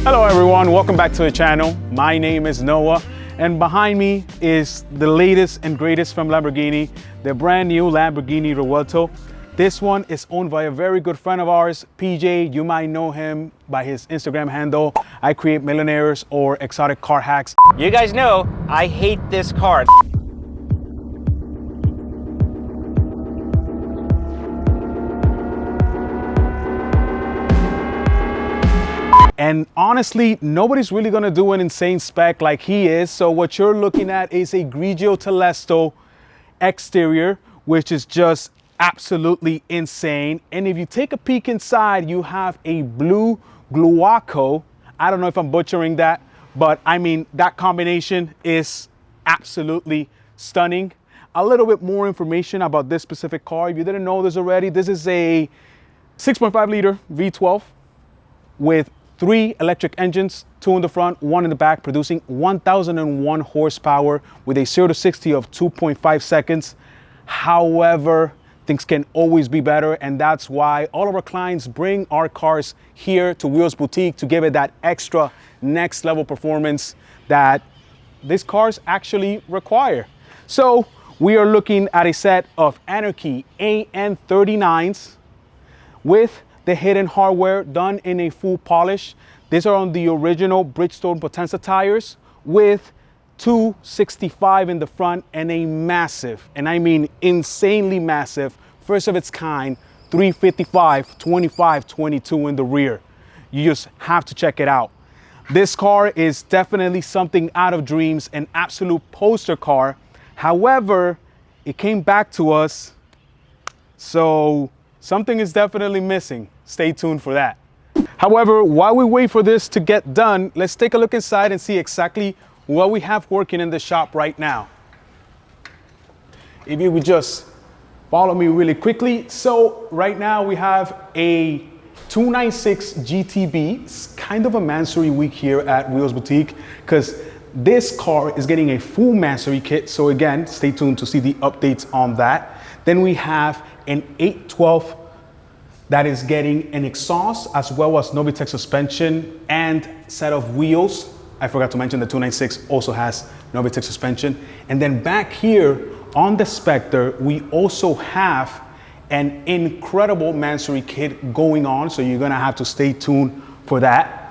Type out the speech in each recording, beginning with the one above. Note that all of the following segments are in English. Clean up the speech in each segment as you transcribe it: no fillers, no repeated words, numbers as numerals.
Hello everyone, welcome back to the channel. My name is Noah, and behind me is the latest and greatest from Lamborghini, the brand new Lamborghini Revuelto. This one is owned by a very good friend of ours, PJ. You might know him by his Instagram handle, I Create Millionaires or Exotic Car Hacks. You guys know I hate this car. And honestly, nobody's really gonna do an insane spec like he is. So what you're looking at is a Grigio Telesto exterior, which is just absolutely insane. And if you take a peek inside, you have a blue Gluaco. I don't know if I'm butchering that, but I mean, that combination is absolutely stunning. A little bit more information about this specific car. If you didn't know this already, this is a 6.5 liter V12 with 3 electric engines, 2 in the front, 1 in the back, producing 1,001 horsepower with a 0 to 60 of 2.5 seconds. However, things can always be better, and that's why all of our clients bring our cars here to Wheels Boutique to give it that extra next level performance that these cars actually require. So we are looking at a set of Anarchy AN39s with the hidden hardware done in a full polish. These are on the original Bridgestone Potenza tires with 265 in the front and a massive, and I mean insanely massive, first of its kind, 355, 25, 22 in the rear. You just have to check it out. This car is definitely something out of dreams, an absolute poster car. However, it came back to us, so something is definitely missing. Stay tuned for that. However, while we wait for this to get done, let's take a look inside and see exactly what we have working in the shop right now. If you would just follow me really quickly. So right now we have a 296 GTB. It's kind of a Mansory week here at Wheels Boutique because this car is getting a full Mansory kit. So again, stay tuned to see the updates on that. Then we have an 812 that is getting an exhaust as well as Novitec suspension and set of wheels. I forgot to mention the 296 also has Novitec suspension. And then back here on the Spectre, we also have an incredible Mansory kit going on. So you're gonna have to stay tuned for that.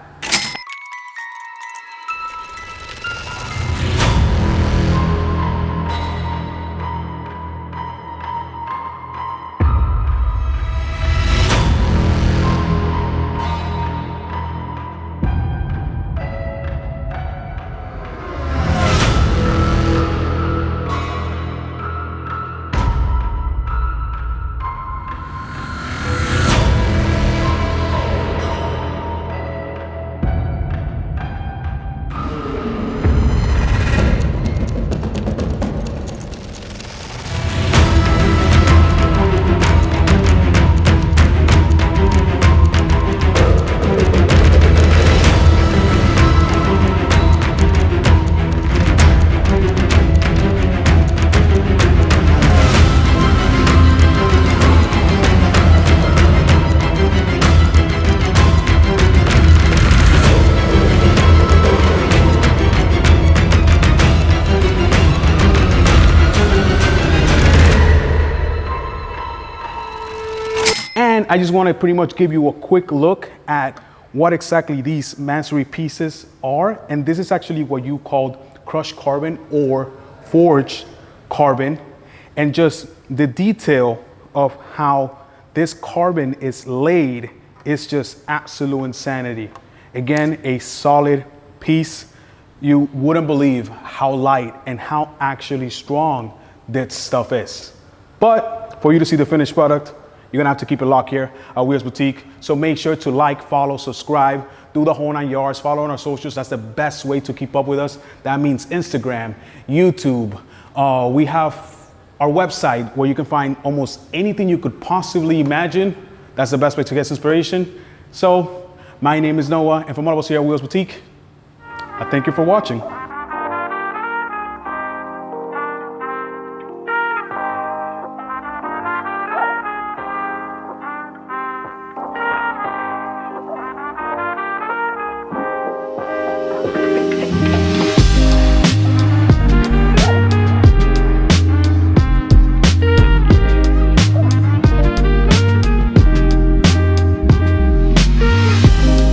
And I just want to pretty much give you a quick look at what exactly these Mansory pieces are. And this is actually what you called crushed carbon or forged carbon. And just the detail of how this carbon is laid is just absolute insanity. Again, a solid piece. You wouldn't believe how light and how actually strong this stuff is. But for you to see the finished product, you're gonna have to keep it locked here at Wheels Boutique. So make sure to like, follow, subscribe, do the whole 9 yards, follow on our socials. That's the best way to keep up with us. That means Instagram, YouTube. We have our website where you can find almost anything you could possibly imagine. That's the best way to get inspiration. So my name is Noah, and from all of us here at Wheels Boutique, I thank you for watching.